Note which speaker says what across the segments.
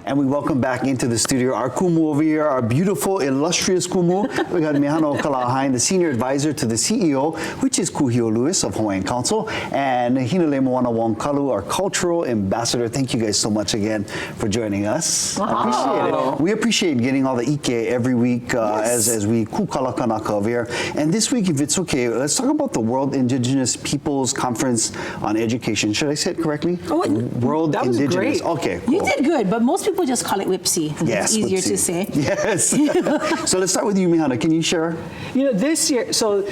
Speaker 1: And we welcome back into the studio our kumu over here, our beautiful, illustrious kumu. We got Mihano Kalahain, the Senior Advisor to the CEO, which is Kuhio Lewis of Hawaiian Council, and Hinale Moana Wongkalu, our Cultural Ambassador. Thank you guys so much again for joining us.
Speaker 2: Wow.
Speaker 1: I appreciate it. We appreciate getting all the ike every week as we kukala kanaka over here. And this week, if it's okay, let's talk about the World Indigenous Peoples Conference on Education. Should I say it correctly?
Speaker 2: Oh,
Speaker 1: World
Speaker 2: that was
Speaker 1: Indigenous.
Speaker 2: great.
Speaker 1: Okay, cool.
Speaker 3: You did good, but most people just call it WIPSI.
Speaker 1: Yes,
Speaker 3: it's easier
Speaker 1: WIPSI.
Speaker 3: to say.
Speaker 1: Yes. So let's start with you, Mihana. Can you share?
Speaker 2: You know, this year, so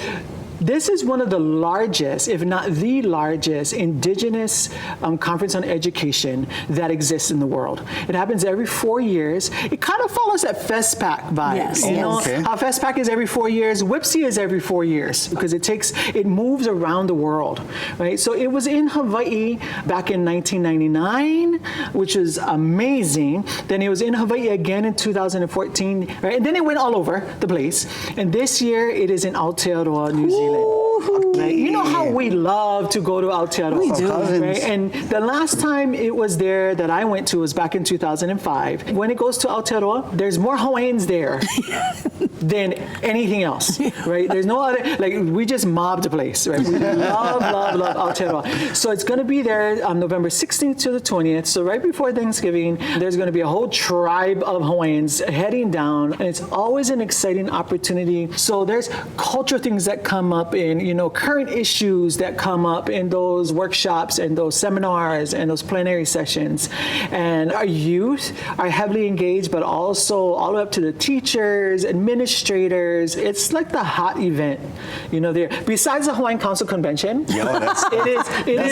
Speaker 2: this is one of the largest, if not the largest, Indigenous conference on education that exists in the world. It happens every 4 years. It kind of follows that FESPAC vibe.
Speaker 3: Yes.
Speaker 2: You know,
Speaker 1: Okay.
Speaker 2: how FESPAC is every 4 years, WIPSI is every 4 years because it moves around the world, right? So it was in Hawaii back in 1999, which was amazing. Then it was in Hawaii again in 2014, right? And then it went all over the place. And this year it is in Aotearoa, New Zealand. Right? You know how we love to go to Aotearoa.
Speaker 3: We do.
Speaker 2: Right? And the last time it was there that I went to was back in 2005. When it goes to Aotearoa, there's more Hawaiians there than anything else, right? There's no other, like, we just mobbed the place, right? We love Aotearoa. So it's going to be there on November 16th to the 20th. So right before Thanksgiving, there's going to be a whole tribe of Hawaiians heading down, and it's always an exciting opportunity. So there's cultural things that come up in, you know, current issues that come up in those workshops and those seminars and those plenary sessions. And our youth are heavily engaged, but also all the way up to the teachers, administrators. It's like the hot event, you know, there. Besides the Hawaiian Council Convention, it is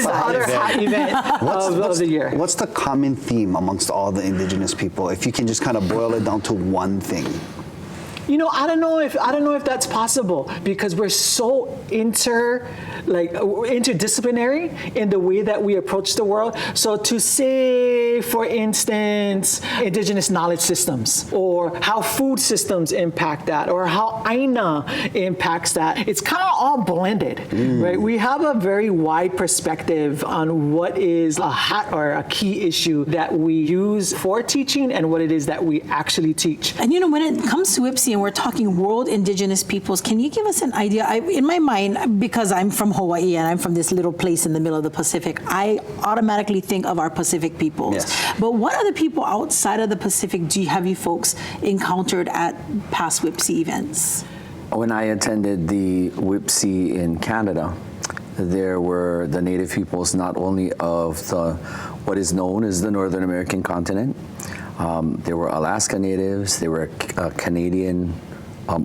Speaker 2: the other hot event of the year.
Speaker 1: What's the common theme amongst all the Indigenous people? If you can just kind of boil it down to one thing.
Speaker 2: You know, I don't know if that's possible because we're so interdisciplinary in the way that we approach the world. So to say, for instance, Indigenous knowledge systems, or how food systems impact that, or how Aina impacts that, it's kind of all blended, right? We have a very wide perspective on what is a hot or a key issue that we use for teaching and what it is that we actually teach.
Speaker 3: And you know, when it comes to WIPSI and we're talking World Indigenous Peoples, can you give us an idea? In my mind, because I'm from Hawaii and I'm from this little place in the middle of the Pacific, I automatically think of our Pacific peoples.
Speaker 1: Yes.
Speaker 3: But what other people outside of the Pacific have you folks encountered at past WIPSI events?
Speaker 4: When I attended the WIPSI in Canada, there were the native peoples not only of what is known as the Northern American continent. There were Alaska natives, there were Canadian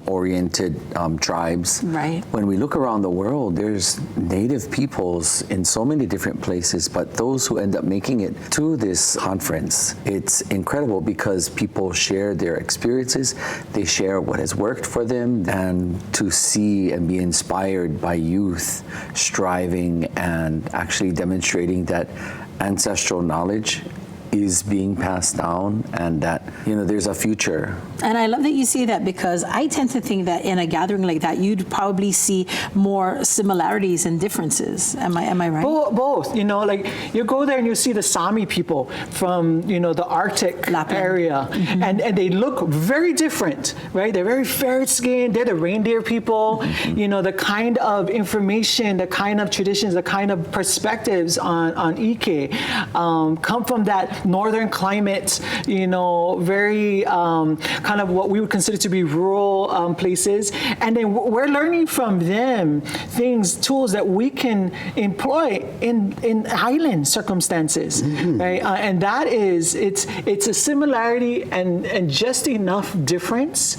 Speaker 4: oriented tribes.
Speaker 3: Right.
Speaker 4: When we look around the world, there's native peoples in so many different places, but those who end up making it to this conference, it's incredible because people share their experiences, they share what has worked for them, and to see and be inspired by youth striving and actually demonstrating that ancestral knowledge is being passed down and that, you know, there's a future.
Speaker 3: And I love that you say that because I tend to think that in a gathering like that, you'd probably see more similarities and differences. Am I right?
Speaker 2: Both, you know, like you go there and you see the Sami people from, you know, the Arctic area, and they look very different, right? They're very fair-skinned, they're the reindeer people, you know, the kind of information, the kind of traditions, the kind of perspectives on Ike come from that northern climate, you know, very kind of what we would consider to be rural places. And then we're learning from them things, tools that we can employ in island circumstances, right? And that is, it's a similarity and just enough difference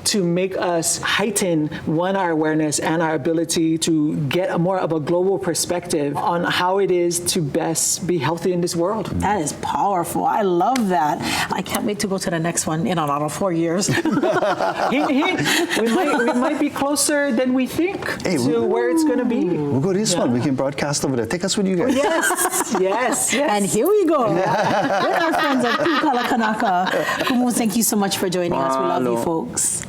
Speaker 2: to make us heighten, our awareness and our ability to get a more of a global perspective on how it is to best be healthy in this world.
Speaker 3: That is powerful. I love that. I can't wait to go to the next one in another 4 years.
Speaker 2: Hint, hint. We might be closer than we think to where it's going to be.
Speaker 1: We'll go to this one. We can broadcast over there. Take us with you guys.
Speaker 2: Yes.
Speaker 3: And here we go. With our friends at Kukala Kanaka. Kumu, thank you so much for joining us. We love you folks.